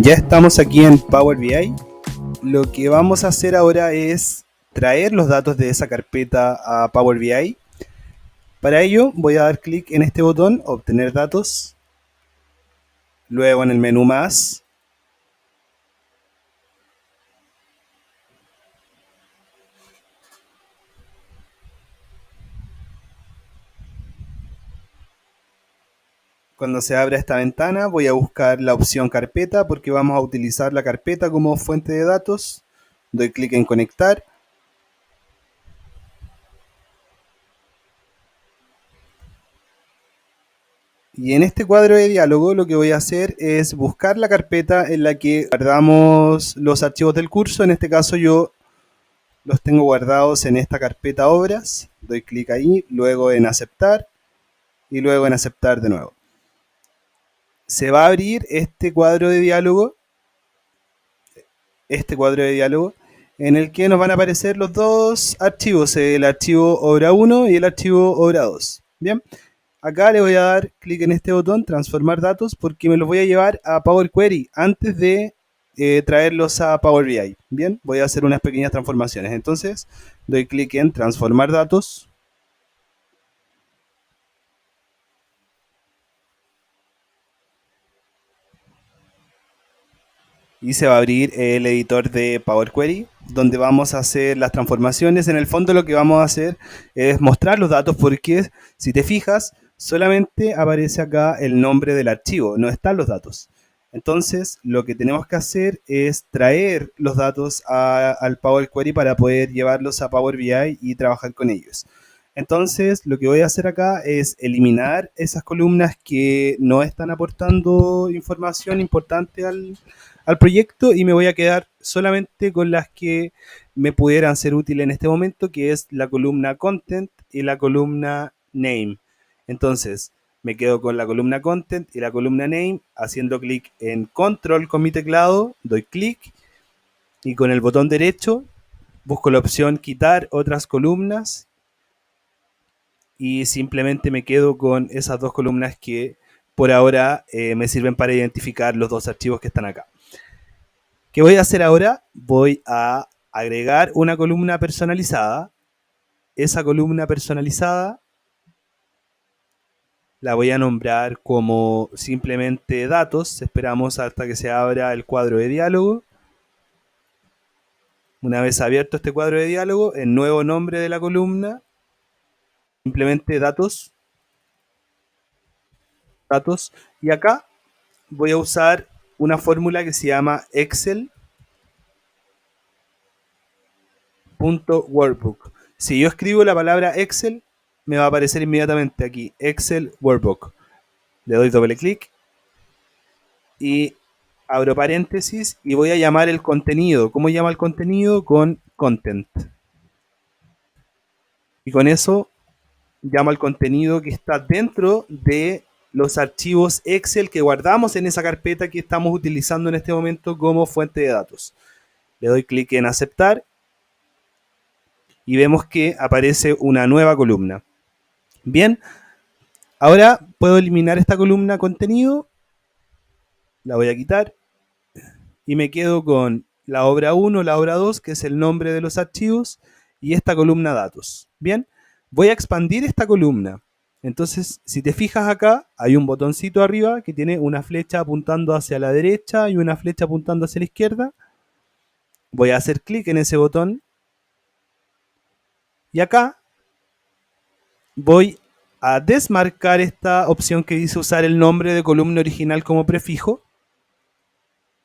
Ya estamos aquí en Power BI. Lo que vamos a hacer ahora es traer los datos de esa carpeta a Power BI. Para ello voy a dar clic en este botón, obtener datos, luego en el menú más, cuando se abra esta ventana voy a buscar la opción carpeta porque vamos a utilizar la carpeta como fuente de datos. Doy clic en conectar. Y en este cuadro de diálogo lo que voy a hacer es buscar la carpeta en la que guardamos los archivos del curso. En este caso yo los tengo guardados en esta carpeta obras. Doy clic ahí, luego en aceptar y luego en aceptar de nuevo. Se va a abrir este cuadro de diálogo en el que nos van a aparecer los dos archivos, el archivo obra 1 y el archivo obra 2. Bien, acá le voy a dar clic en este botón, transformar datos, porque me los voy a llevar a Power Query antes de traerlos a Power BI. Bien, voy a hacer unas pequeñas transformaciones. Entonces, doy clic en transformar datos. Y se va a abrir el editor de Power Query, donde vamos a hacer las transformaciones. En el fondo lo que vamos a hacer es mostrar los datos, porque si te fijas, solamente aparece acá el nombre del archivo, no están los datos. Entonces, lo que tenemos que hacer es traer los datos al Power Query para poder llevarlos a Power BI y trabajar con ellos. Entonces, lo que voy a hacer acá es eliminar esas columnas que no están aportando información importante al proyecto y me voy a quedar solamente con las que me pudieran ser útiles en este momento, que es la columna Content y la columna Name. Entonces, me quedo con la columna Content y la columna Name, haciendo clic en Control con mi teclado, doy clic y con el botón derecho busco la opción Quitar otras columnas y simplemente me quedo con esas dos columnas que por ahora me sirven para identificar los dos archivos que están acá. ¿Qué voy a hacer ahora? Voy a agregar una columna personalizada. Esa columna personalizada la voy a nombrar como simplemente datos. Esperamos hasta que se abra el cuadro de diálogo. Una vez abierto este cuadro de diálogo, el nuevo nombre de la columna, simplemente datos. Datos. Y acá voy a usar una fórmula que se llama Excel.workbook. Si yo escribo la palabra Excel, me va a aparecer inmediatamente aquí, Excel Workbook. Le doy doble clic y abro paréntesis y voy a llamar el contenido. ¿Cómo llama el contenido? Con content. Y con eso llamo al contenido que está dentro de los archivos Excel que guardamos en esa carpeta que estamos utilizando en este momento como fuente de datos. Le doy clic en aceptar y vemos que aparece una nueva columna. Bien, ahora puedo eliminar esta columna contenido, la voy a quitar y me quedo con la obra 1, la obra 2, que es el nombre de los archivos, y esta columna datos. Bien, voy a expandir esta columna. Entonces, si te fijas acá, hay un botoncito arriba que tiene una flecha apuntando hacia la derecha y una flecha apuntando hacia la izquierda. Voy a hacer clic en ese botón y acá voy a desmarcar esta opción que dice usar el nombre de columna original como prefijo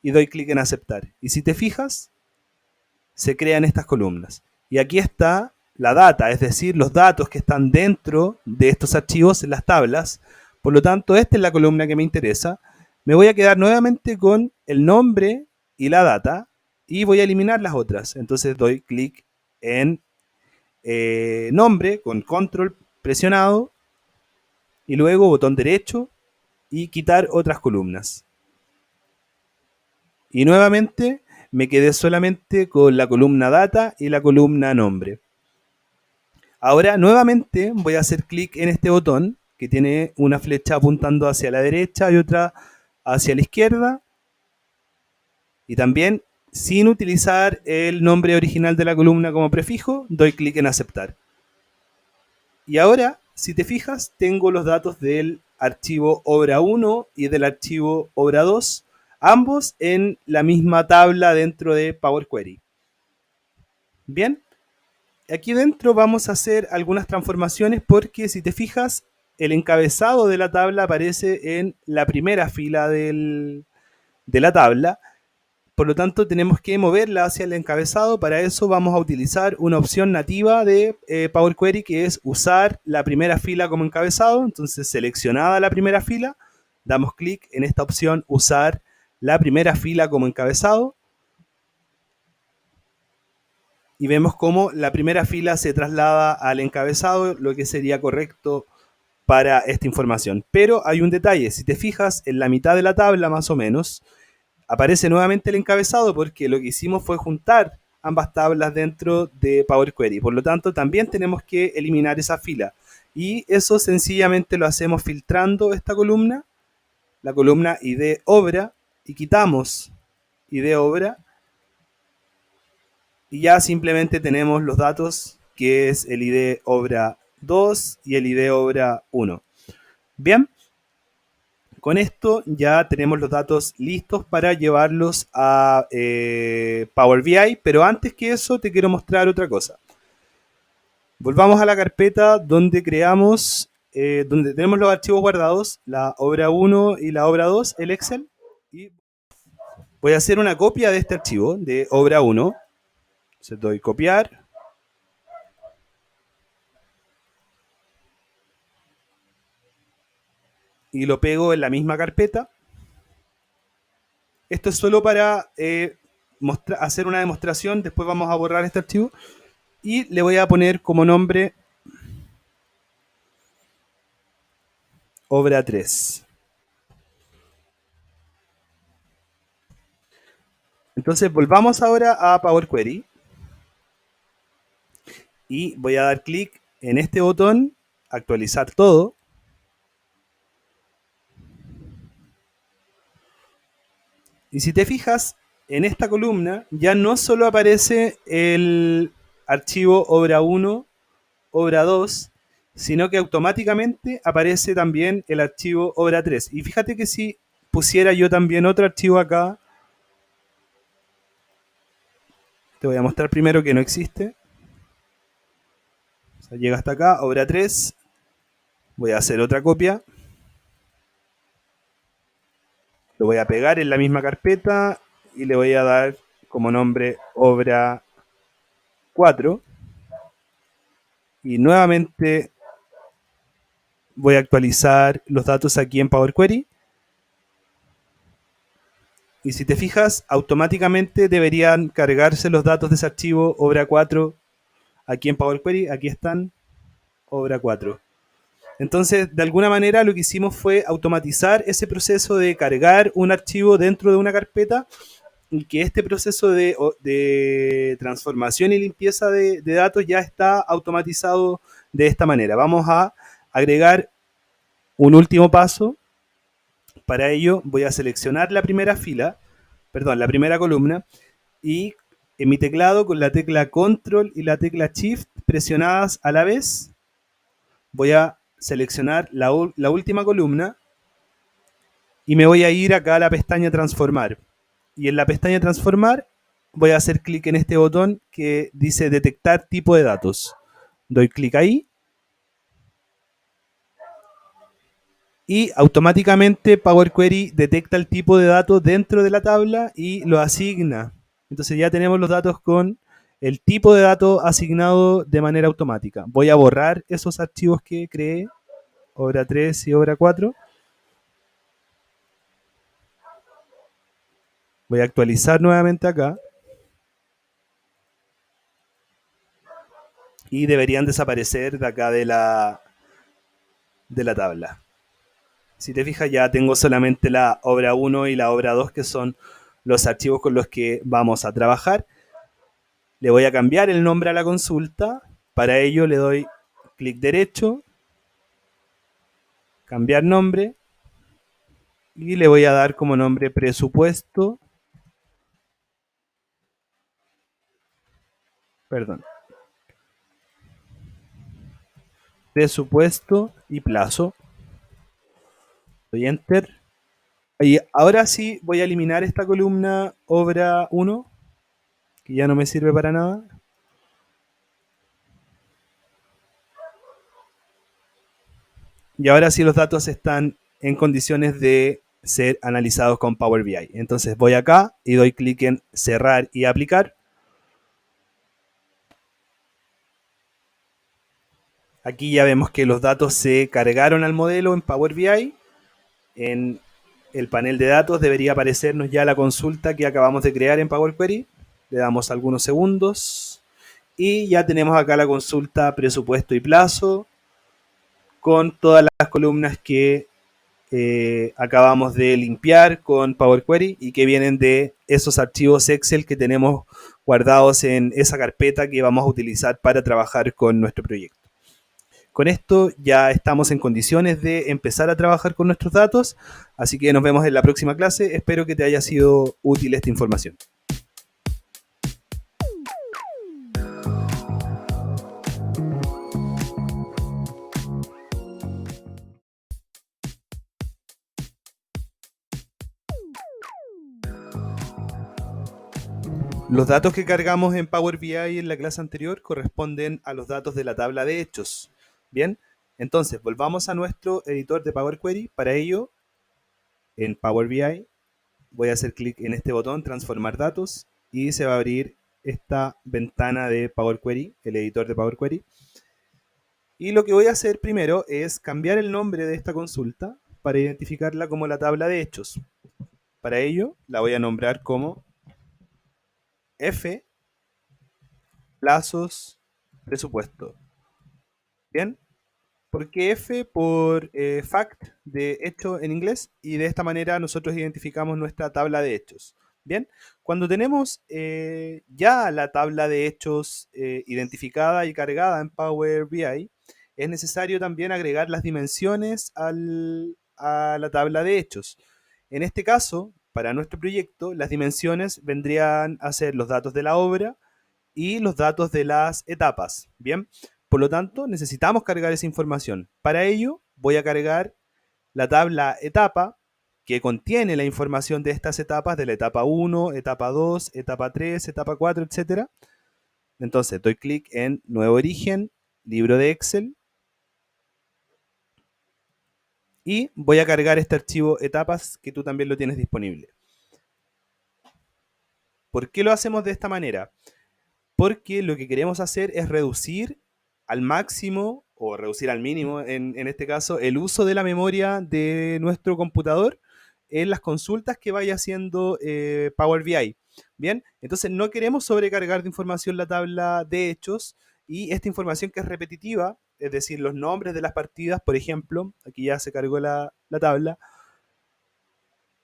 y doy clic en aceptar. Y si te fijas, se crean estas columnas. Y aquí está la data, es decir, los datos que están dentro de estos archivos en las tablas. Por lo tanto, esta es la columna que me interesa. Me voy a quedar nuevamente con el nombre y la data y voy a eliminar las otras. Entonces doy clic en nombre con control presionado y luego botón derecho y quitar otras columnas. Y nuevamente me quedé solamente con la columna data y la columna nombre. Ahora nuevamente voy a hacer clic en este botón que tiene una flecha apuntando hacia la derecha y otra hacia la izquierda. Y también, sin utilizar el nombre original de la columna como prefijo, doy clic en aceptar. Y ahora, si te fijas, tengo los datos del archivo obra 1 y del archivo obra 2, ambos en la misma tabla dentro de Power Query. Bien, aquí dentro vamos a hacer algunas transformaciones porque si te fijas, el encabezado de la tabla aparece en la primera fila de la tabla. Por lo tanto, tenemos que moverla hacia el encabezado. Para eso vamos a utilizar una opción nativa de Power Query, que es usar la primera fila como encabezado. Entonces, seleccionada la primera fila, damos clic en esta opción usar la primera fila como encabezado. Y vemos cómo la primera fila se traslada al encabezado, lo que sería correcto para esta información. Pero hay un detalle, si te fijas en la mitad de la tabla más o menos, aparece nuevamente el encabezado porque lo que hicimos fue juntar ambas tablas dentro de Power Query. Por lo tanto, también tenemos que eliminar esa fila. Y eso sencillamente lo hacemos filtrando esta columna, la columna ID obra, y quitamos ID obra. Y ya simplemente tenemos los datos, que es el ID obra 2 y el ID obra 1. Bien, con esto ya tenemos los datos listos para llevarlos a Power BI, pero antes que eso te quiero mostrar otra cosa. Volvamos a la carpeta donde creamos, donde tenemos los archivos guardados, la obra 1 y la obra 2, el Excel. Y voy a hacer una copia de este archivo, de obra 1. Se doy copiar. Y lo pego en la misma carpeta. Esto es solo para hacer una demostración. Después vamos a borrar este archivo. Y le voy a poner como nombre obra 3. Entonces volvamos ahora a Power Query. Y voy a dar clic en este botón, actualizar todo. Y si te fijas, en esta columna ya no solo aparece el archivo obra 1, obra 2, sino que automáticamente aparece también el archivo obra 3. Y fíjate que si pusiera yo también otro archivo acá, te voy a mostrar primero que no existe. O sea, llega hasta acá, obra 3. Voy a hacer otra copia. Lo voy a pegar en la misma carpeta y le voy a dar como nombre obra 4. Y nuevamente voy a actualizar los datos aquí en Power Query. Y si te fijas, automáticamente deberían cargarse los datos de ese archivo obra 4 aquí en Power Query. Aquí están, obra 4. Entonces, de alguna manera lo que hicimos fue automatizar ese proceso de cargar un archivo dentro de una carpeta y que este proceso de transformación y limpieza de datos ya está automatizado de esta manera. Vamos a agregar un último paso. Para ello voy a seleccionar la primera fila, perdón, la primera columna, y en mi teclado con la tecla Control y la tecla Shift presionadas a la vez, voy a seleccionar la última columna y me voy a ir acá a la pestaña Transformar. Y en la pestaña Transformar voy a hacer clic en este botón que dice Detectar tipo de datos. Doy clic ahí y automáticamente Power Query detecta el tipo de datos dentro de la tabla y lo asigna. Entonces ya tenemos los datos con el tipo de datos asignado de manera automática. Voy a borrar esos archivos que creé, obra 3 y obra 4. Voy a actualizar nuevamente acá. Y deberían desaparecer de acá de la tabla. Si te fijas, ya tengo solamente la obra 1 y la obra 2, que son los archivos con los que vamos a trabajar. Le voy a cambiar el nombre a la consulta. Para ello le doy clic derecho, cambiar nombre, y le voy a dar como nombre presupuesto Perdón. Presupuesto y plazo. Doy enter. Y ahora sí voy a eliminar esta columna obra 1, que ya no me sirve para nada. Y ahora sí los datos están en condiciones de ser analizados con Power BI. Entonces voy acá y doy clic en cerrar y aplicar. Aquí ya vemos que los datos se cargaron al modelo en Power BI. En el panel de datos debería aparecernos ya la consulta que acabamos de crear en Power Query. Le damos algunos segundos y ya tenemos acá la consulta presupuesto y plazo con todas las columnas que acabamos de limpiar con Power Query y que vienen de esos archivos Excel que tenemos guardados en esa carpeta que vamos a utilizar para trabajar con nuestro proyecto. Con esto ya estamos en condiciones de empezar a trabajar con nuestros datos, así que nos vemos en la próxima clase. Espero que te haya sido útil esta información. Los datos que cargamos en Power BI en la clase anterior corresponden a los datos de la tabla de hechos. Bien, entonces volvamos a nuestro editor de Power Query. Para ello, en Power BI voy a hacer clic en este botón, transformar datos, y se va a abrir esta ventana de Power Query, el editor de Power Query. Y lo que voy a hacer primero es cambiar el nombre de esta consulta para identificarla como la tabla de hechos. Para ello, la voy a nombrar como F plazos presupuesto. Bien, ¿por qué F? Por fact, de hecho en inglés, y de esta manera nosotros identificamos nuestra tabla de hechos. Bien, cuando tenemos ya la tabla de hechos identificada y cargada en Power BI, es necesario también agregar las dimensiones a la tabla de hechos. En este caso, para nuestro proyecto, las dimensiones vendrían a ser los datos de la obra y los datos de las etapas. Bien, por lo tanto, necesitamos cargar esa información. Para ello, voy a cargar la tabla etapa que contiene la información de estas etapas, de la etapa 1, etapa 2, etapa 3, etapa 4, etc. Entonces, doy clic en Nuevo Origen, Libro de Excel, y voy a cargar este archivo etapas que tú también lo tienes disponible. ¿Por qué lo hacemos de esta manera? Porque lo que queremos hacer es reducir al máximo o reducir al mínimo, en este caso, el uso de la memoria de nuestro computador en las consultas que vaya haciendo Power BI. Bien, entonces no queremos sobrecargar de información la tabla de hechos, y esta información que es repetitiva, es decir, los nombres de las partidas, por ejemplo, aquí ya se cargó la tabla.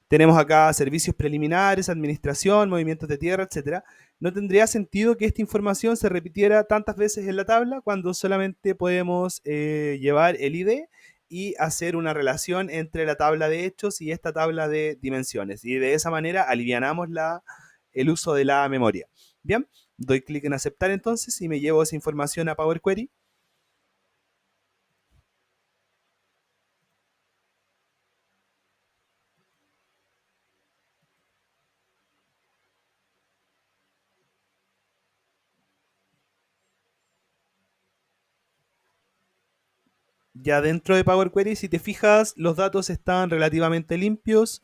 Tenemos acá servicios preliminares, administración, movimientos de tierra, etcétera. No tendría sentido que esta información se repitiera tantas veces en la tabla cuando solamente podemos llevar el ID y hacer una relación entre la tabla de hechos y esta tabla de dimensiones. Y de esa manera alivianamos el uso de la memoria. Bien, doy clic en aceptar entonces y me llevo esa información a Power Query. Ya dentro de Power Query, si te fijas, los datos están relativamente limpios.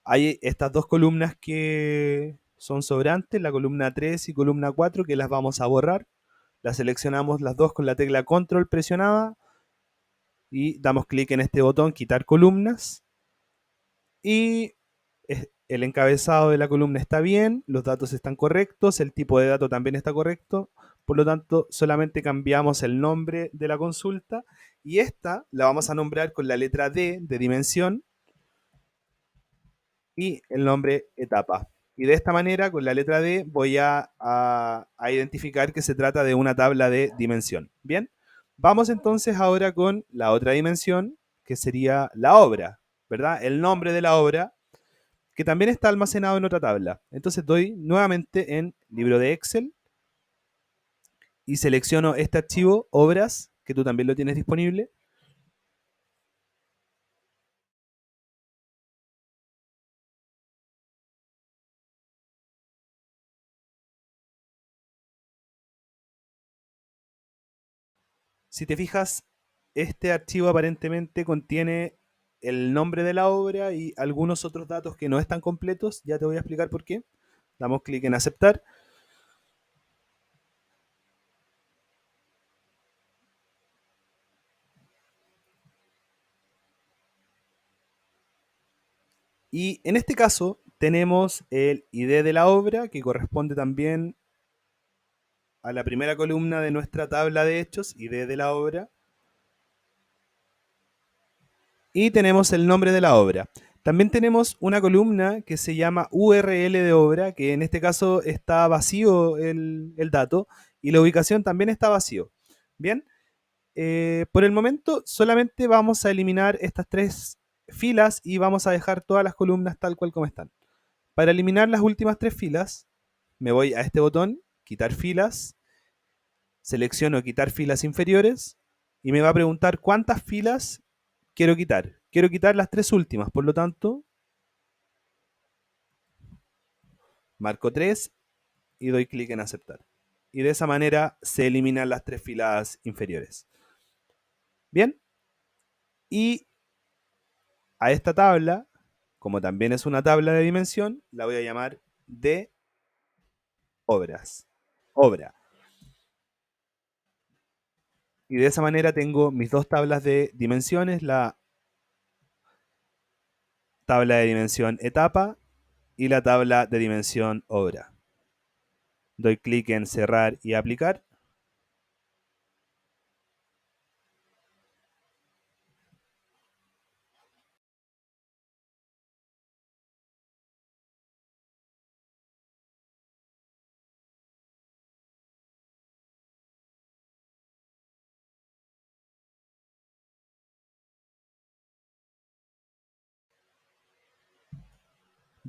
Hay estas dos columnas que son sobrantes, la columna 3 y columna 4, que las vamos a borrar. Las seleccionamos las dos con la tecla control presionada y damos clic en este botón, quitar columnas. Y el encabezado de la columna está bien, los datos están correctos, el tipo de dato también está correcto. Por lo tanto, solamente cambiamos el nombre de la consulta y esta la vamos a nombrar con la letra D de dimensión y el nombre etapa. Y de esta manera, con la letra D, voy a identificar que se trata de una tabla de dimensión. Bien, vamos entonces ahora con la otra dimensión, que sería la obra, ¿verdad? El nombre de la obra, que también está almacenado en otra tabla. Entonces doy nuevamente en libro de Excel y selecciono este archivo, obras, que tú también lo tienes disponible. Si te fijas, este archivo aparentemente contiene el nombre de la obra y algunos otros datos que no están completos. Ya te voy a explicar por qué. Damos clic en aceptar. Y en este caso tenemos el ID de la obra, que corresponde también a la primera columna de nuestra tabla de hechos, ID de la obra. Y tenemos el nombre de la obra. También tenemos una columna que se llama URL de obra, que en este caso está vacío el dato, y la ubicación también está vacío. Bien, por el momento solamente vamos a eliminar estas tres filas y vamos a dejar todas las columnas tal cual como están. Para eliminar las últimas tres filas, me voy a este botón, quitar filas, selecciono quitar filas inferiores y me va a preguntar cuántas filas quiero quitar. Quiero quitar las tres últimas, por lo tanto, marco 3 y doy clic en aceptar. Y de esa manera se eliminan las tres filas inferiores. Bien, y a esta tabla, como también es una tabla de dimensión, la voy a llamar de obras. Obra. Y de esa manera tengo mis dos tablas de dimensiones, la tabla de dimensión etapa y la tabla de dimensión obra. Doy clic en cerrar y aplicar.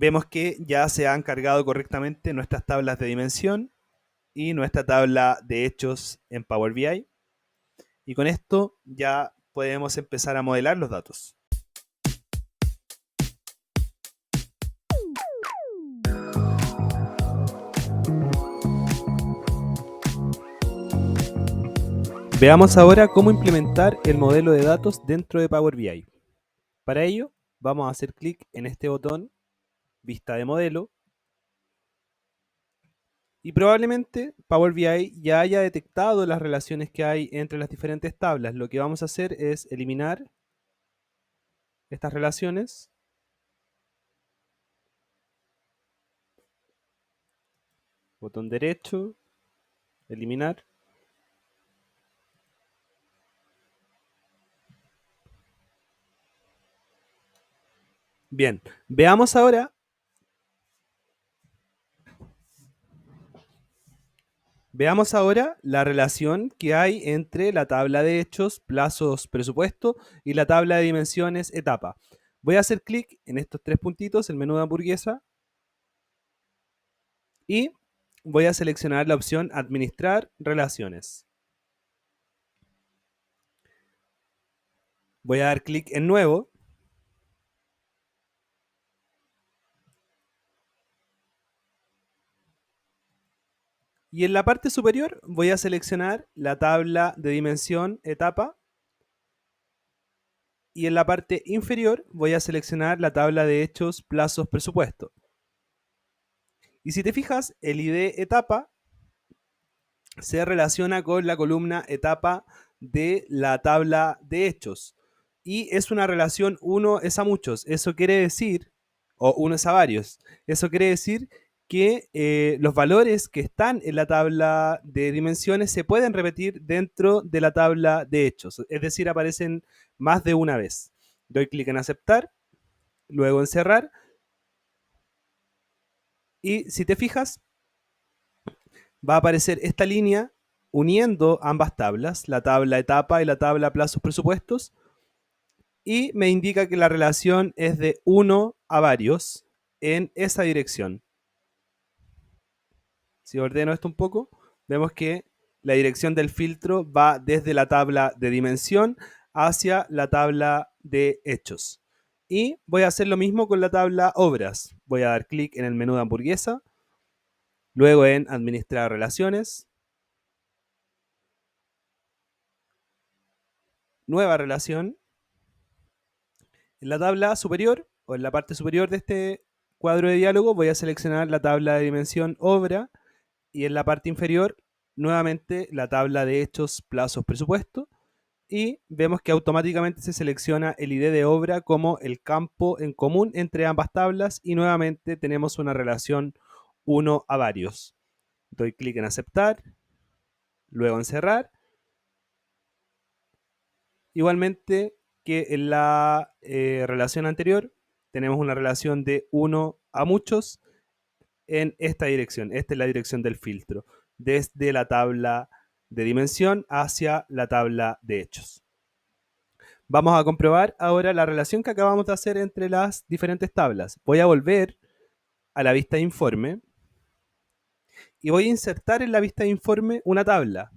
Vemos que ya se han cargado correctamente nuestras tablas de dimensión y nuestra tabla de hechos en Power BI. Y con esto ya podemos empezar a modelar los datos. Veamos ahora cómo implementar el modelo de datos dentro de Power BI. Para ello, vamos a hacer clic en este botón, vista de modelo, y probablemente Power BI ya haya detectado las relaciones que hay entre las diferentes tablas. Lo que vamos a hacer es eliminar estas relaciones. Botón derecho, eliminar. Bien, veamos ahora la relación que hay entre la tabla de hechos, plazos, presupuesto y la tabla de dimensiones, etapa. Voy a hacer clic en estos tres puntitos, el menú de hamburguesa, y voy a seleccionar la opción Administrar relaciones. Voy a dar clic en Nuevo. Y en la parte superior voy a seleccionar la tabla de dimensión, etapa. Y en la parte inferior voy a seleccionar la tabla de hechos, plazos, presupuesto. Y si te fijas, el ID etapa se relaciona con la columna etapa de la tabla de hechos. Y es una relación 1 es a muchos. Eso quiere decir, o 1 es a varios. Eso quiere decir que los valores que están en la tabla de dimensiones se pueden repetir dentro de la tabla de hechos. Es decir, aparecen más de una vez. Doy clic en aceptar, luego en cerrar. Y si te fijas, va a aparecer esta línea uniendo ambas tablas, la tabla etapa y la tabla plazos presupuestos, y me indica que la relación es de 1 a varios en esa dirección. Si ordeno esto un poco, vemos que la dirección del filtro va desde la tabla de dimensión hacia la tabla de hechos. Y voy a hacer lo mismo con la tabla obras. Voy a dar clic en el menú de hamburguesa, luego en administrar relaciones, nueva relación. En la tabla superior o en la parte superior de este cuadro de diálogo voy a seleccionar la tabla de dimensión obra y en la parte inferior nuevamente la tabla de hechos, plazos, presupuesto y vemos que automáticamente se selecciona el ID de obra como el campo en común entre ambas tablas y nuevamente tenemos una relación 1 a varios. Doy clic en aceptar, luego en cerrar. Igualmente que en la relación anterior tenemos una relación de 1 a muchos en esta dirección. Esta es la dirección del filtro, desde la tabla de dimensión hacia la tabla de hechos. Vamos a comprobar ahora la relación que acabamos de hacer entre las diferentes tablas. Voy a volver a la vista de informe y voy a insertar en la vista de informe una tabla.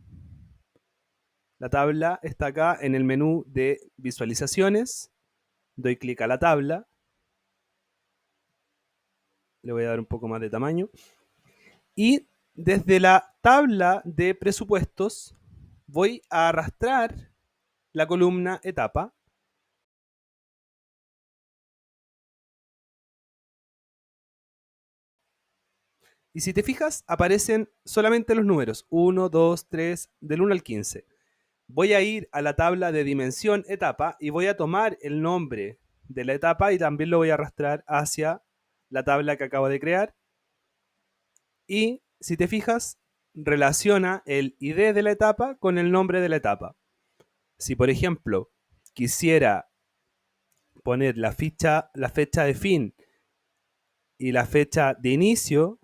La tabla está acá en el menú de visualizaciones. Doy clic a la tabla. Le voy a dar un poco más de tamaño. Y desde la tabla de presupuestos voy a arrastrar la columna etapa. Y si te fijas, aparecen solamente los números 1, 2, 3, del 1 al 15. Voy a ir a la tabla de dimensión etapa y voy a tomar el nombre de la etapa y también lo voy a arrastrar hacia la tabla que acabo de crear. Y si te fijas, relaciona el ID de la etapa con el nombre de la etapa. Si por ejemplo quisiera poner la fecha de fin y la fecha de inicio,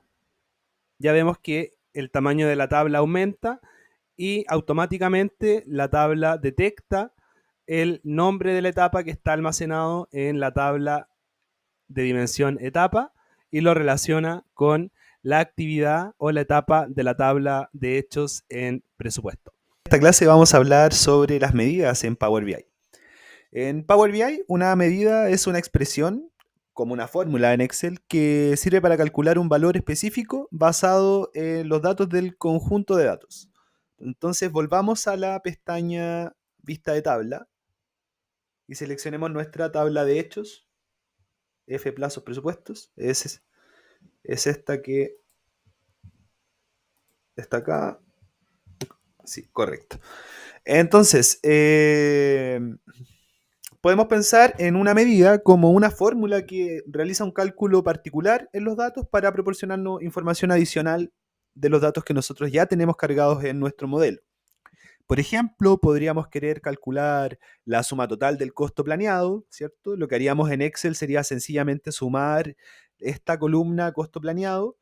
ya vemos que el tamaño de la tabla aumenta y automáticamente la tabla detecta el nombre de la etapa que está almacenado en la tabla de dimensión etapa y lo relaciona con la actividad o la etapa de la tabla de hechos en presupuesto. En esta clase vamos a hablar sobre las medidas en Power BI. En Power BI, una medida es una expresión, como una fórmula en Excel, que sirve para calcular un valor específico basado en los datos del conjunto de datos. Entonces, volvamos a la pestaña Vista de tabla y seleccionemos nuestra tabla de hechos, F plazos presupuestos. Es esta que está acá. Sí, correcto. Entonces, podemos pensar en una medida como una fórmula que realiza un cálculo particular en los datos para proporcionarnos información adicional de los datos que nosotros ya tenemos cargados en nuestro modelo. Por ejemplo, podríamos querer calcular la suma total del costo planeado, ¿cierto? Lo que haríamos en Excel sería sencillamente sumar esta columna costo planeado.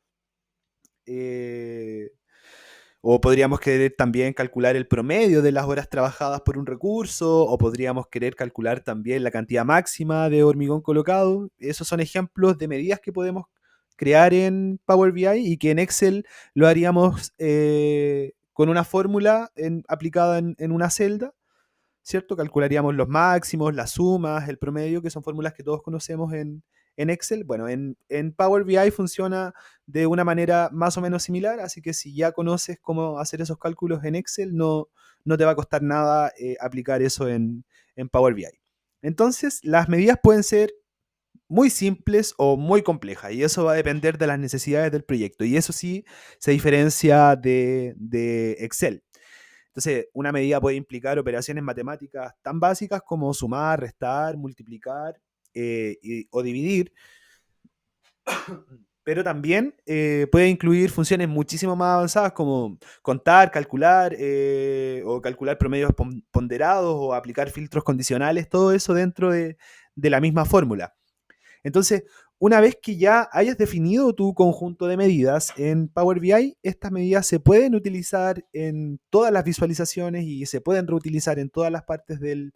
O podríamos querer también calcular el promedio de las horas trabajadas por un recurso, o podríamos querer calcular también la cantidad máxima de hormigón colocado. Esos son ejemplos de medidas que podemos crear en Power BI y que en Excel lo haríamos con una fórmula aplicada en una celda, ¿cierto? Calcularíamos los máximos, las sumas, el promedio, que son fórmulas que todos conocemos en Excel. Bueno, en Power BI funciona de una manera más o menos similar, así que si ya conoces cómo hacer esos cálculos en Excel, no te va a costar nada aplicar eso en Power BI. Entonces, las medidas pueden ser muy simples o muy complejas, y eso va a depender de las necesidades del proyecto, y eso sí se diferencia de Excel. Entonces, una medida puede implicar operaciones matemáticas tan básicas como sumar, restar, multiplicar o dividir, pero también puede incluir funciones muchísimo más avanzadas como contar, calcular o calcular promedios ponderados o aplicar filtros condicionales, todo eso dentro de la misma fórmula. Entonces, una vez que ya hayas definido tu conjunto de medidas en Power BI, estas medidas se pueden utilizar en todas las visualizaciones y se pueden reutilizar en todas las partes del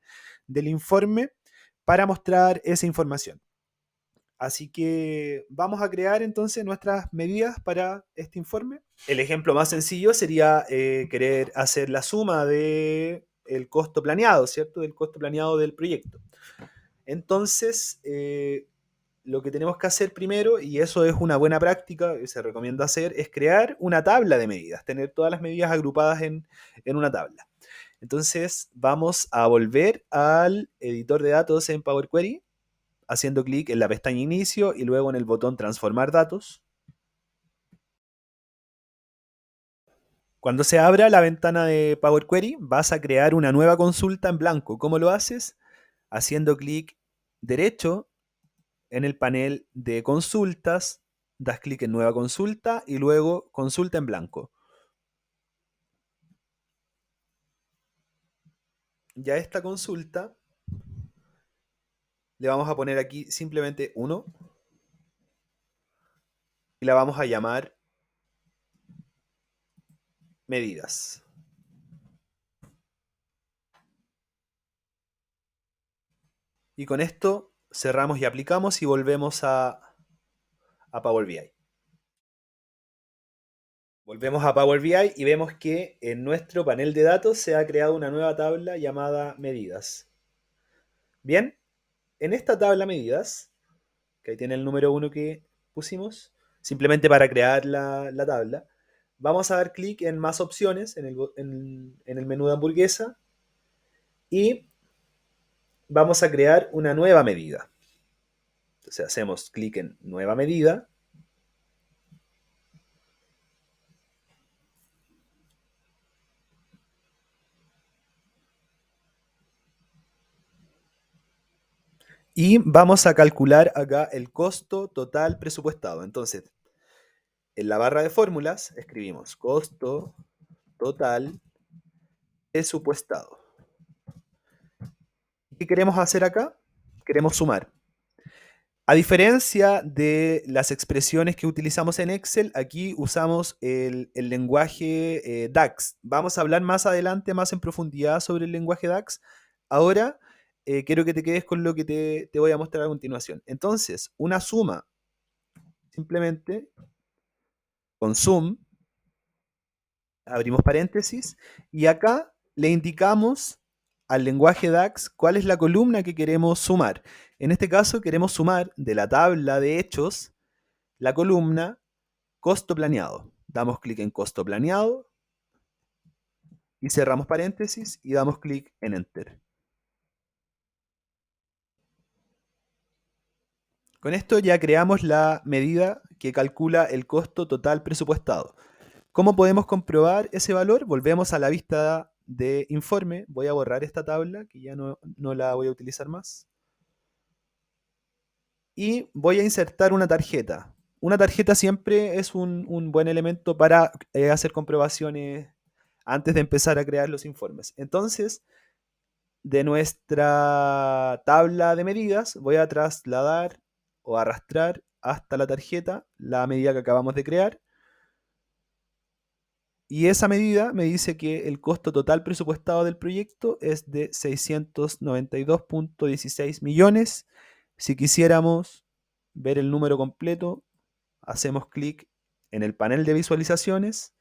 informe para mostrar esa información. Así que vamos a crear entonces nuestras medidas para este informe. El ejemplo más sencillo sería querer hacer la suma de el costo planeado, ¿cierto? Del costo planeado del proyecto. Entonces, lo que tenemos que hacer primero, y eso es una buena práctica que se recomienda hacer, es crear una tabla de medidas, tener todas las medidas agrupadas en una tabla. Entonces, vamos a volver al editor de datos en Power Query, haciendo clic en la pestaña Inicio y luego en el botón Transformar datos. Cuando se abra la ventana de Power Query, vas a crear una nueva consulta en blanco. ¿Cómo lo haces? Haciendo clic derecho en el panel de consultas, das clic en Nueva consulta y luego Consulta en blanco. Ya esta consulta le vamos a poner aquí simplemente 1 y la vamos a llamar medidas. Y con esto cerramos y aplicamos y volvemos a Power BI. Volvemos a Power BI y vemos que en nuestro panel de datos se ha creado una nueva tabla llamada medidas. Bien, en esta tabla medidas, que ahí tiene el número 1 que pusimos, simplemente para crear la tabla, vamos a dar clic en más opciones en el menú de hamburguesa y vamos a crear una nueva medida. Entonces hacemos clic en nueva medida. Y vamos a calcular acá el costo total presupuestado. Entonces, en la barra de fórmulas escribimos costo total presupuestado. ¿Qué queremos hacer acá? Queremos sumar. A diferencia de las expresiones que utilizamos en Excel, aquí usamos el lenguaje DAX. Vamos a hablar más adelante, más en profundidad sobre el lenguaje DAX. Ahora quiero que te quedes con lo que te voy a mostrar a continuación. Entonces, una suma, simplemente con sum, abrimos paréntesis, y acá le indicamos al lenguaje DAX cuál es la columna que queremos sumar. En este caso queremos sumar de la tabla de hechos la columna costo planeado. Damos clic en costo planeado y cerramos paréntesis y damos clic en Enter. Con esto ya creamos la medida que calcula el costo total presupuestado. ¿Cómo podemos comprobar ese valor? Volvemos a la vista de informe. Voy a borrar esta tabla que ya no la voy a utilizar más. Y voy a insertar una tarjeta. Una tarjeta siempre es un buen elemento para hacer comprobaciones antes de empezar a crear los informes. Entonces, de nuestra tabla de medidas voy a trasladar o arrastrar hasta la tarjeta la medida que acabamos de crear. Y esa medida me dice que el costo total presupuestado del proyecto es de 692.16 millones. Si quisiéramos ver el número completo, hacemos clic en el panel de visualizaciones,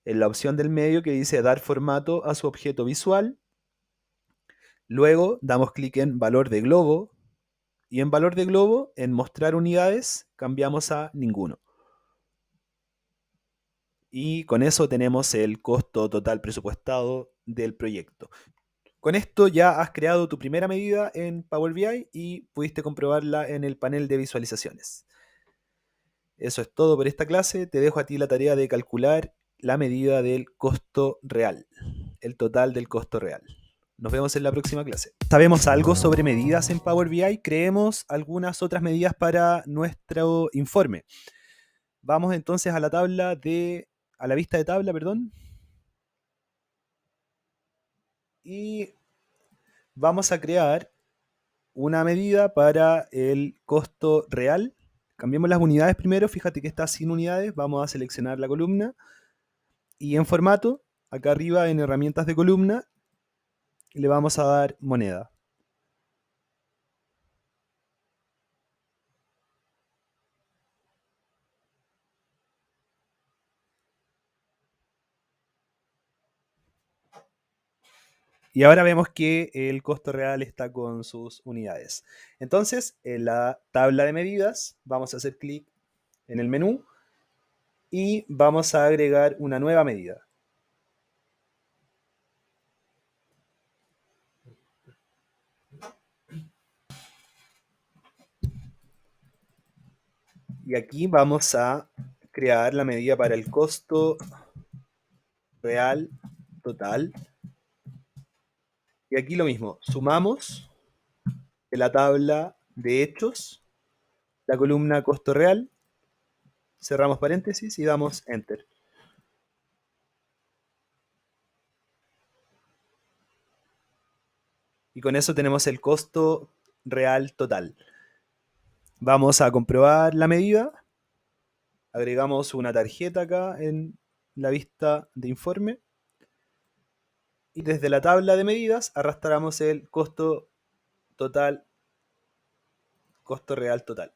en la opción del medio que dice dar formato a su objeto visual. Luego damos clic en valor de globo y en valor de globo, en mostrar unidades, cambiamos a ninguno. Y con eso tenemos el costo total presupuestado del proyecto. Con esto ya has creado tu primera medida en Power BI y pudiste comprobarla en el panel de visualizaciones. Eso es todo por esta clase. Te dejo a ti la tarea de calcular la medida del costo real, el total del costo real. Nos vemos en la próxima clase. ¿Sabemos algo sobre medidas en Power BI? Creemos algunas otras medidas para nuestro informe. Vamos entonces a la vista de tabla, perdón. Y vamos a crear una medida para el costo real. Cambiemos las unidades primero, fíjate que está sin unidades, vamos a seleccionar la columna y en formato, acá arriba en herramientas de columna, le vamos a dar moneda. Y ahora vemos que el costo real está con sus unidades. Entonces, en la tabla de medidas, vamos a hacer clic en el menú y vamos a agregar una nueva medida. Y aquí vamos a crear la medida para el costo real total. Y aquí lo mismo, sumamos en la tabla de hechos la columna costo real, cerramos paréntesis y damos enter. Y con eso tenemos el costo real total. Vamos a comprobar la medida. Agregamos una tarjeta acá en la vista de informe. Y desde la tabla de medidas arrastramos el costo total, costo real total.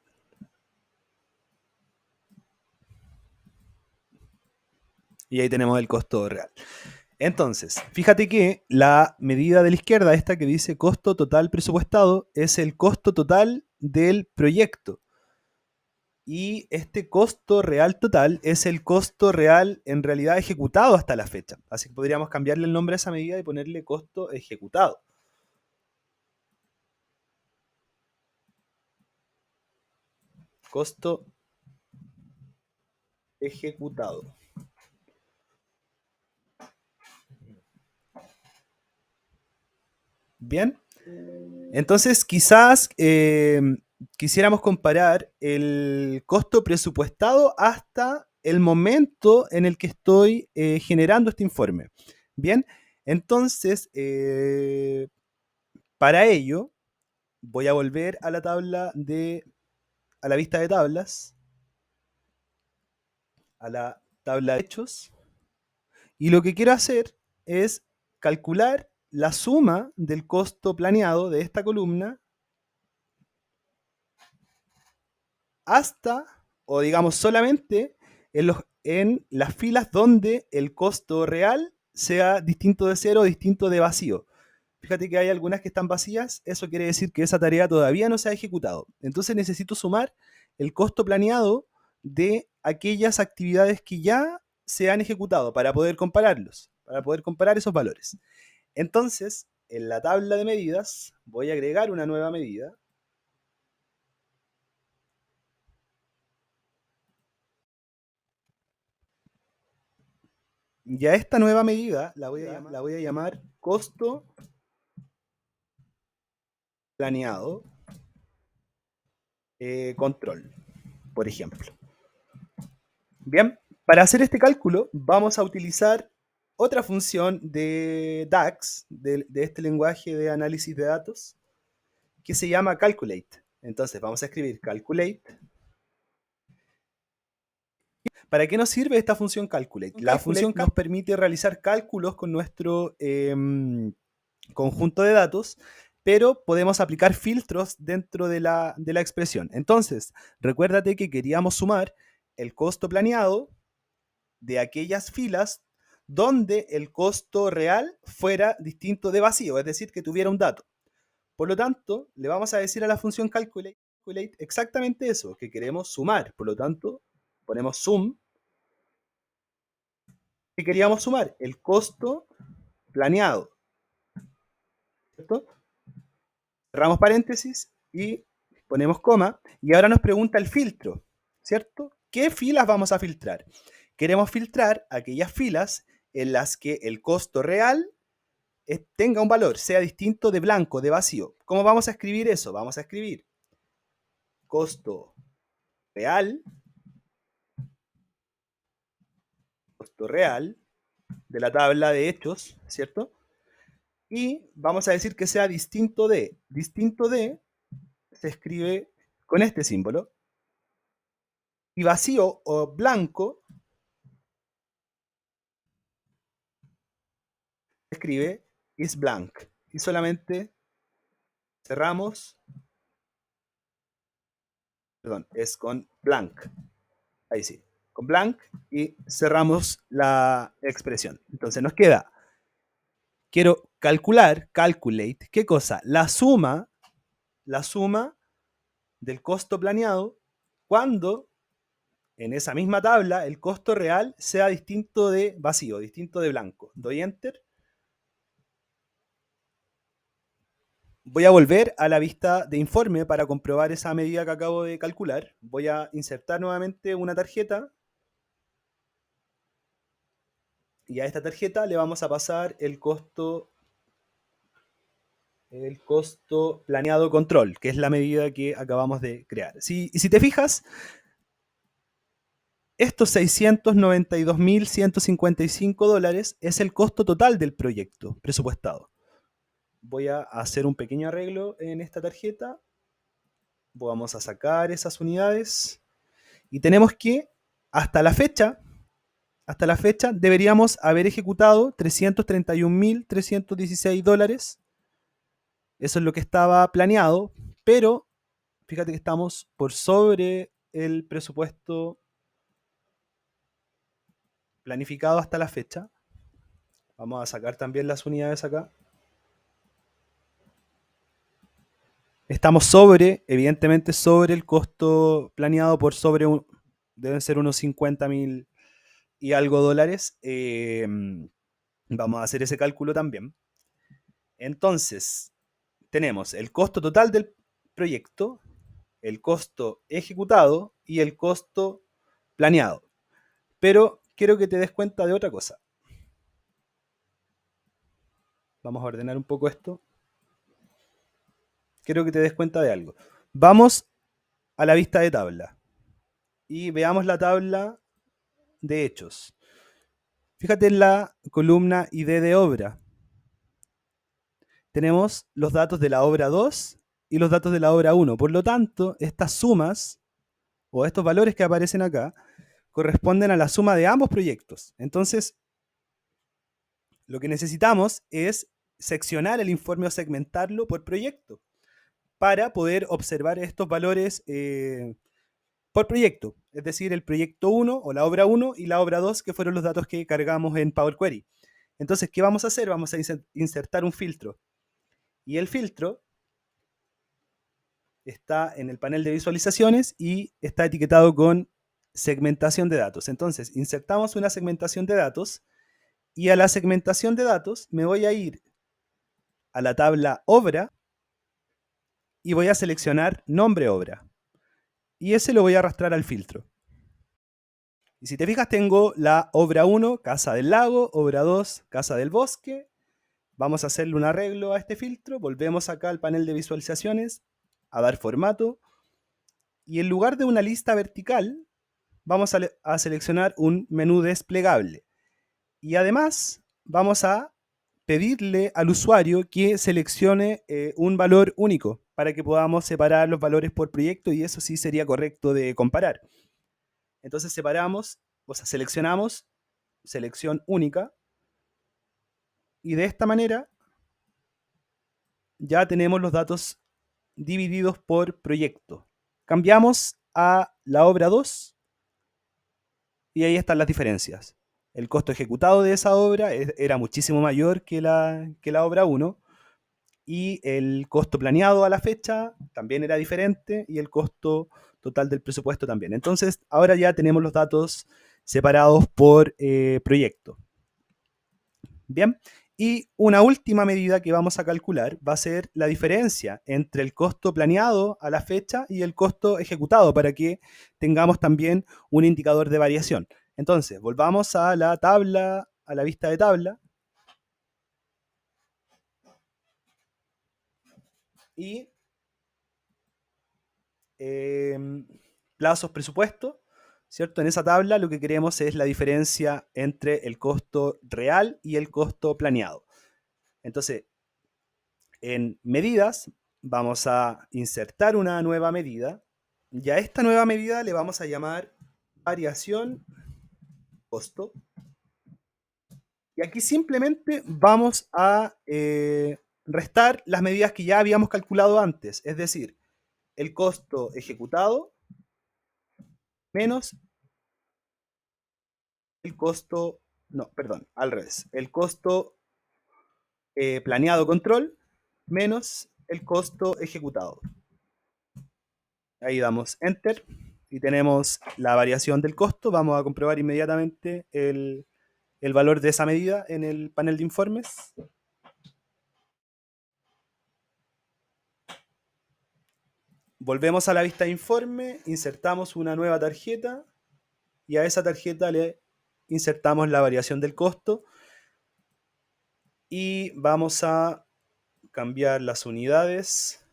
Y ahí tenemos el costo real. Entonces, fíjate que la medida de la izquierda, esta que dice costo total presupuestado, es el costo total del proyecto. Y este costo real total es el costo real en realidad ejecutado hasta la fecha. Así que podríamos cambiarle el nombre a esa medida y ponerle costo ejecutado. Costo ejecutado. Bien. Entonces, quizás quisiéramos comparar el costo presupuestado hasta el momento en el que estoy generando este informe. Bien, entonces, para ello, voy a volver a la a la vista de tablas, a la tabla de hechos, y lo que quiero hacer es calcular la suma del costo planeado de esta columna hasta, o digamos solamente, en las filas donde el costo real sea distinto de cero o distinto de vacío. Fíjate que hay algunas que están vacías, eso quiere decir que esa tarea todavía no se ha ejecutado. Entonces necesito sumar el costo planeado de aquellas actividades que ya se han ejecutado para poder compararlos, para poder comparar esos valores. Entonces, en la tabla de medidas voy a agregar una nueva medida. Y a esta nueva medida la voy a llamar costo planeado control, por ejemplo. Bien, para hacer este cálculo vamos a utilizar otra función de DAX, de este lenguaje de análisis de datos, que se llama calculate. Entonces vamos a escribir calculate. ¿Para qué nos sirve esta función calculate? La función nos permite realizar cálculos con nuestro conjunto de datos, pero podemos aplicar filtros dentro de la expresión. Entonces, recuérdate que queríamos sumar el costo planeado de aquellas filas donde el costo real fuera distinto de vacío, es decir, que tuviera un dato. Por lo tanto, le vamos a decir a la función calculate exactamente eso, que queremos sumar. Por lo tanto, ponemos sum. ¿Qué queríamos sumar? El costo planeado. ¿Cierto? Cerramos paréntesis y ponemos coma. Y ahora nos pregunta el filtro, ¿cierto? ¿Qué filas vamos a filtrar? Queremos filtrar aquellas filas en las que el costo real tenga un valor, sea distinto de blanco, de vacío. ¿Cómo vamos a escribir eso? Vamos a escribir costo real de la tabla de hechos, ¿cierto? Y vamos a decir que sea distinto de. Distinto de se escribe con este símbolo. Y vacío o blanco se escribe is blank. Y solamente cerramos. Perdón, es con blank. Ahí sí. Con blank y cerramos la expresión. Entonces nos queda. Quiero calculate, ¿qué cosa? La suma del costo planeado cuando en esa misma tabla el costo real sea distinto de vacío, distinto de blanco. Doy enter. Voy a volver a la vista de informe para comprobar esa medida que acabo de calcular. Voy a insertar nuevamente una tarjeta y a esta tarjeta le vamos a pasar el costo planeado control, que es la medida que acabamos de crear. Si te fijas, estos $692.155 es el costo total del proyecto presupuestado. Voy a hacer un pequeño arreglo en esta tarjeta. Vamos a sacar esas unidades. Y tenemos que, hasta la fecha, deberíamos haber ejecutado $331.316. Eso es lo que estaba planeado, pero fíjate que estamos por sobre el presupuesto planificado hasta la fecha. Vamos a sacar también las unidades acá. Estamos evidentemente sobre el costo planeado por deben ser unos 50.000 y algo dólares. Vamos a hacer ese cálculo también. Entonces, tenemos el costo total del proyecto, el costo ejecutado y el costo planeado. Pero quiero que te des cuenta de otra cosa. Vamos a ordenar un poco esto. Quiero que te des cuenta de algo. Vamos a la vista de tabla y veamos la tabla de hechos. Fíjate en la columna ID de obra. Tenemos los datos de la obra 2 y los datos de la obra 1. Por lo tanto, estas sumas o estos valores que aparecen acá corresponden a la suma de ambos proyectos. Entonces, lo que necesitamos es seccionar el informe o segmentarlo por proyecto para poder observar estos valores por proyecto, es decir, el proyecto 1 o la obra 1 y la obra 2, que fueron los datos que cargamos en Power Query. Entonces, ¿qué vamos a hacer? Vamos a insertar un filtro. Y el filtro está en el panel de visualizaciones y está etiquetado con segmentación de datos. Entonces, insertamos una segmentación de datos y a la segmentación de datos me voy a ir a la tabla obra y voy a seleccionar nombre obra. Y ese lo voy a arrastrar al filtro. Y si te fijas, tengo la obra 1, Casa del Lago, obra 2, Casa del Bosque. Vamos a hacerle un arreglo a este filtro. Volvemos acá al panel de visualizaciones, a dar formato. Y en lugar de una lista vertical, vamos a seleccionar un menú desplegable. Y además, vamos a pedirle al usuario que seleccione un valor único para que podamos separar los valores por proyecto y eso sí sería correcto de comparar. Entonces separamos, o sea, seleccionamos selección única y de esta manera ya tenemos los datos divididos por proyecto. Cambiamos a la obra 2 y ahí están las diferencias. El costo ejecutado de esa obra era muchísimo mayor que la obra 1 y el costo planeado a la fecha también era diferente y el costo total del presupuesto también. Entonces, ahora ya tenemos los datos separados por proyecto. Bien, y una última medida que vamos a calcular va a ser la diferencia entre el costo planeado a la fecha y el costo ejecutado para que tengamos también un indicador de variación. Entonces, volvamos a la tabla, a la vista de tabla. Y plazos presupuesto, ¿cierto? En esa tabla lo que queremos es la diferencia entre el costo real y el costo planeado. Entonces, en medidas vamos a insertar una nueva medida y a esta nueva medida le vamos a llamar variación costo. Y aquí simplemente vamos a restar las medidas que ya habíamos calculado antes, es decir, el costo ejecutado menos el costo, no, perdón, al revés, el costo planeado control menos el costo ejecutado. Ahí damos Enter y tenemos la variación del costo. Vamos a comprobar inmediatamente el valor de esa medida en el panel de informes. Volvemos a la vista de informe, insertamos una nueva tarjeta y a esa tarjeta le insertamos la variación del costo y vamos a cambiar las unidades.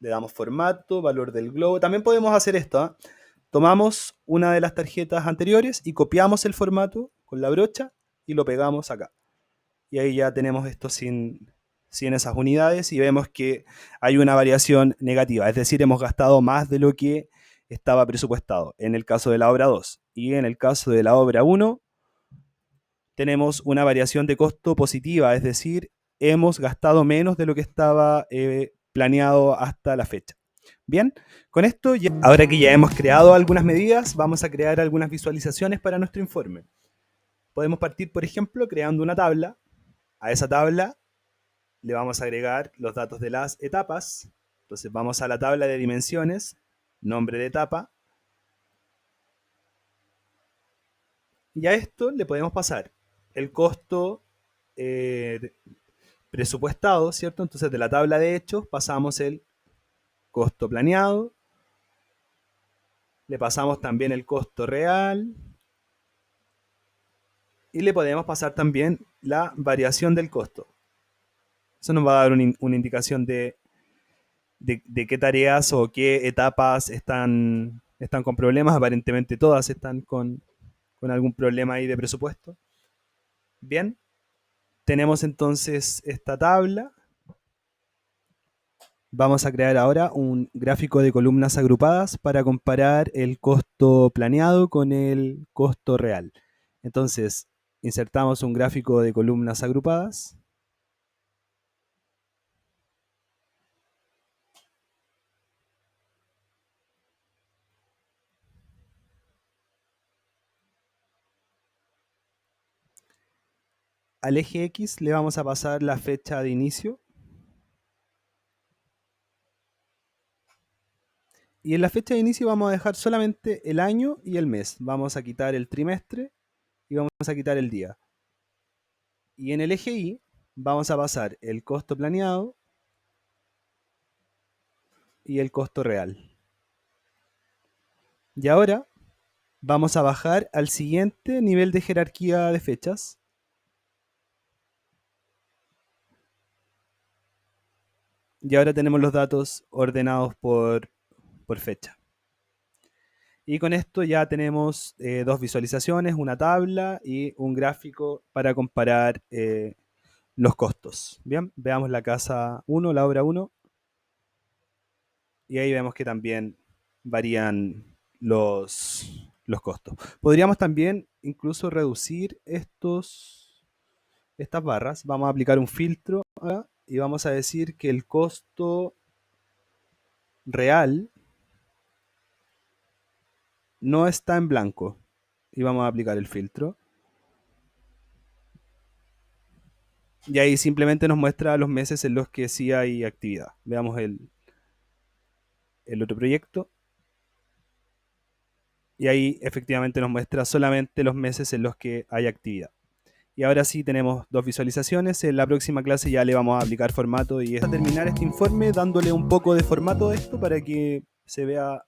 Le damos formato, valor del globo. También podemos hacer esto, ¿eh? Tomamos una de las tarjetas anteriores y copiamos el formato con la brocha y lo pegamos acá. Y ahí ya tenemos esto sin esas unidades y vemos que hay una variación negativa. Es decir, hemos gastado más de lo que estaba presupuestado en el caso de la obra 2. Y en el caso de la obra 1 tenemos una variación de costo positiva. Es decir, hemos gastado menos de lo que estaba planeado hasta la fecha. Bien, con esto, ahora que ya hemos creado algunas medidas, vamos a crear algunas visualizaciones para nuestro informe. Podemos partir, por ejemplo, creando una tabla. A esa tabla le vamos a agregar los datos de las etapas. Entonces vamos a la tabla de dimensiones, nombre de etapa. Y a esto le podemos pasar el costo presupuestado, ¿cierto? Entonces de la tabla de hechos pasamos el costo planeado, le pasamos también el costo real y le podemos pasar también la variación del costo. Eso nos va a dar una indicación de qué tareas o qué etapas están con problemas. Aparentemente todas están con algún problema ahí de presupuesto. Bien, tenemos entonces esta tabla. Vamos a crear ahora un gráfico de columnas agrupadas para comparar el costo planeado con el costo real. Entonces, insertamos un gráfico de columnas agrupadas. Al eje X le vamos a pasar la fecha de inicio. Y en la fecha de inicio vamos a dejar solamente el año y el mes. Vamos a quitar el trimestre y vamos a quitar el día. Y en el eje Y vamos a pasar el costo planeado y el costo real. Y ahora vamos a bajar al siguiente nivel de jerarquía de fechas. Y ahora tenemos los datos ordenados por fecha. Y con esto ya tenemos dos visualizaciones, una tabla y un gráfico para comparar los costos. Bien, veamos la casa 1, la obra 1. Y ahí vemos que también varían los costos. Podríamos también incluso reducir estas barras. Vamos a aplicar un filtro acá y vamos a decir que el costo real no está en blanco. Y vamos a aplicar el filtro. Y ahí simplemente nos muestra los meses en los que sí hay actividad. Veamos el otro proyecto. Y ahí efectivamente nos muestra solamente los meses en los que hay actividad. Y ahora sí tenemos dos visualizaciones. En la próxima clase ya le vamos a aplicar formato y a terminar este informe dándole un poco de formato a esto para que se vea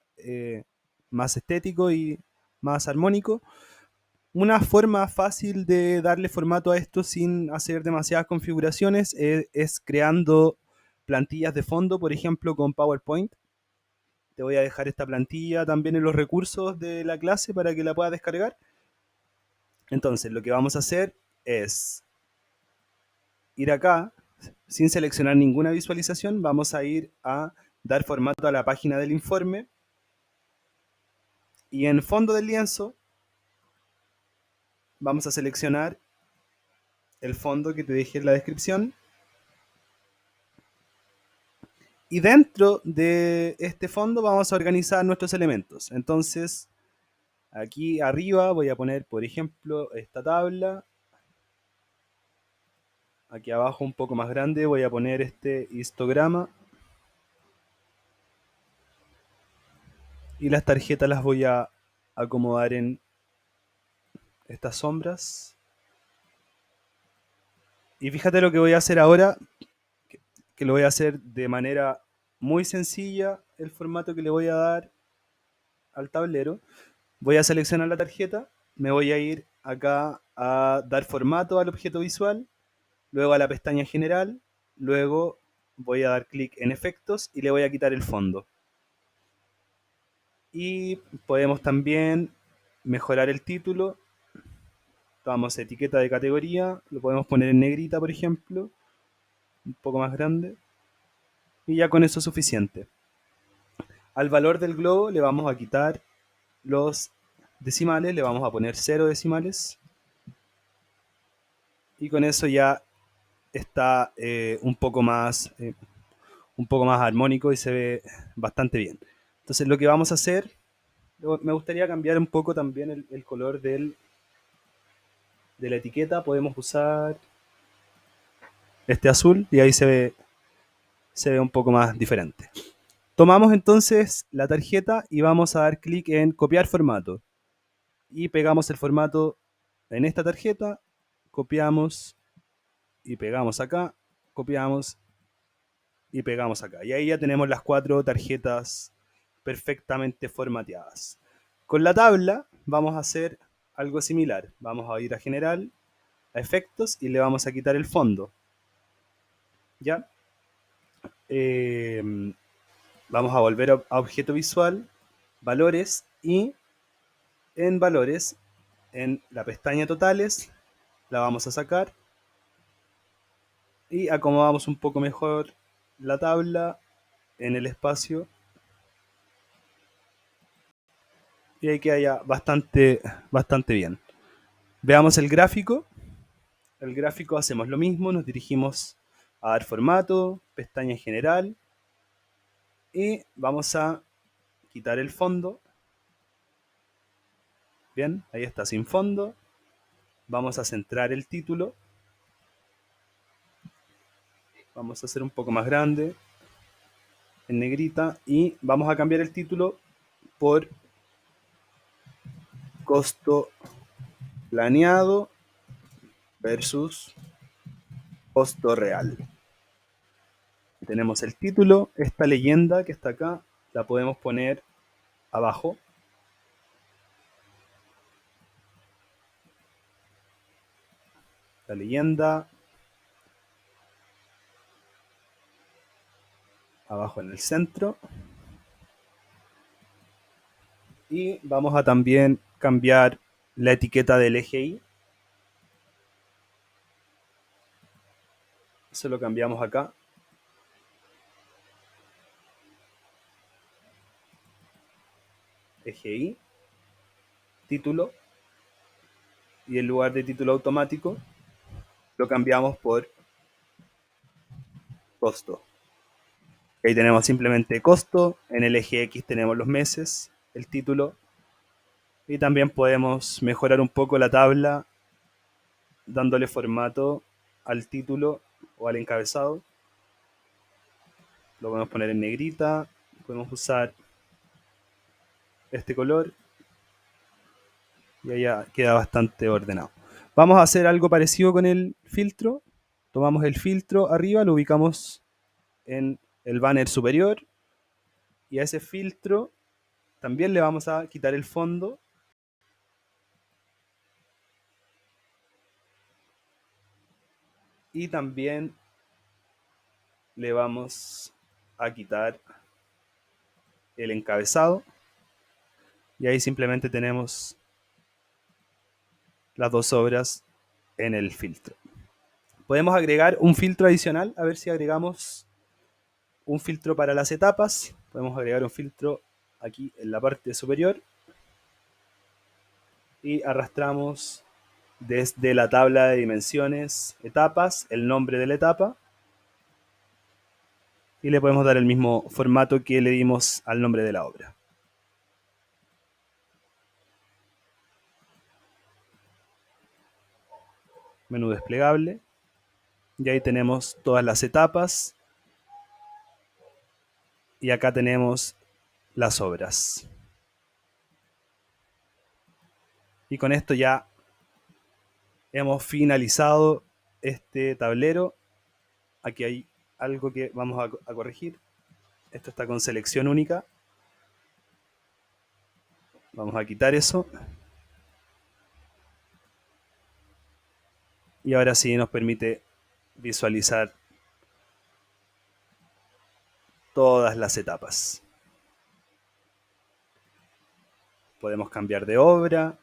más estético y más armónico. Una forma fácil de darle formato a esto sin hacer demasiadas configuraciones es creando plantillas de fondo, por ejemplo con PowerPoint. Te voy a dejar esta plantilla también en los recursos de la clase para que la puedas descargar. Entonces lo que vamos a hacer es ir acá, sin seleccionar ninguna visualización, vamos a ir a dar formato a la página del informe y en fondo del lienzo vamos a seleccionar el fondo que te dejé en la descripción y dentro de este fondo vamos a organizar nuestros elementos. Entonces aquí arriba voy a poner, por ejemplo, esta tabla. Aquí abajo un poco más grande voy a poner este histograma. Y las tarjetas las voy a acomodar en estas sombras. Y fíjate lo que voy a hacer ahora, que lo voy a hacer de manera muy sencilla, el formato que le voy a dar al tablero. Voy a seleccionar la tarjeta, me voy a ir acá a dar formato al objeto visual, luego a la pestaña general, luego voy a dar clic en efectos y le voy a quitar el fondo. Y podemos también mejorar el título. Tomamos etiqueta de categoría, lo podemos poner en negrita, por ejemplo, un poco más grande, y ya con eso es suficiente. Al valor del globo le vamos a quitar los decimales, le vamos a poner 0 decimales, y con eso ya está un poco más armónico y se ve bastante bien. Entonces lo que vamos a hacer, me gustaría cambiar un poco también el color de la etiqueta. Podemos usar este azul y ahí se ve un poco más diferente. Tomamos entonces la tarjeta y vamos a dar clic en copiar formato. Y pegamos el formato en esta tarjeta, copiamos y pegamos acá, copiamos y pegamos acá. Y ahí ya tenemos las 4 tarjetas perfectamente formateadas. Con la tabla vamos a hacer algo similar. Vamos a ir a general, a efectos y le vamos a quitar el fondo. ¿Ya? Vamos a volver a objeto visual, valores, y en valores, en la pestaña totales, la vamos a sacar y acomodamos un poco mejor la tabla en el espacio y ahí queda ya bastante bien. Veamos el gráfico. El gráfico hacemos lo mismo, nos dirigimos a dar formato, pestaña general y vamos a quitar el fondo. Bien, ahí está sin fondo. Vamos a centrar el título. Vamos a hacer un poco más grande en negrita y vamos a cambiar el título por costo planeado versus costo real. Tenemos el título, esta leyenda que está acá, la podemos poner abajo. La leyenda abajo en el centro. Y vamos a también cambiar la etiqueta del eje Y. Eso lo cambiamos acá. Eje Y, título, y en lugar de título automático lo cambiamos por costo. Ahí tenemos simplemente costo, en el eje X tenemos los meses, el título, y también podemos mejorar un poco la tabla dándole formato al título o al encabezado. Lo podemos poner en negrita, podemos usar este color y ahí ya queda bastante ordenado. Vamos a hacer algo parecido con el filtro. Tomamos el filtro arriba, lo ubicamos en el banner superior y a ese filtro también le vamos a quitar el fondo y también le vamos a quitar el encabezado y ahí simplemente tenemos las dos obras en el filtro. Podemos agregar un filtro adicional, a ver si agregamos un filtro para las etapas. Podemos agregar un filtro aquí en la parte superior y arrastramos desde la tabla de dimensiones etapas el nombre de la etapa y le podemos dar el mismo formato que le dimos al nombre de la obra. Menú desplegable. Y ahí tenemos todas las etapas. Y acá tenemos las obras. Y con esto ya hemos finalizado este tablero. Aquí hay algo que vamos a corregir. Esto está con selección única. Vamos a quitar eso. Y ahora sí nos permite visualizar todas las etapas. Podemos cambiar de obra.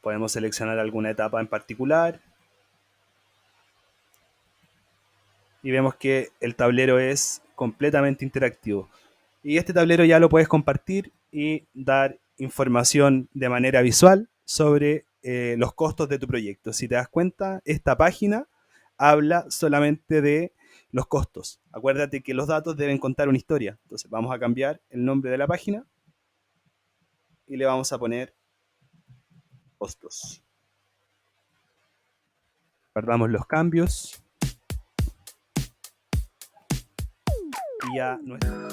Podemos seleccionar alguna etapa en particular. Y vemos que el tablero es completamente interactivo. Y este tablero ya lo puedes compartir y dar información de manera visual sobre los costos de tu proyecto. Si te das cuenta, esta página habla solamente de los costos. Acuérdate que los datos deben contar una historia. Entonces vamos a cambiar el nombre de la página y le vamos a poner costos. Guardamos los cambios y ya nuestra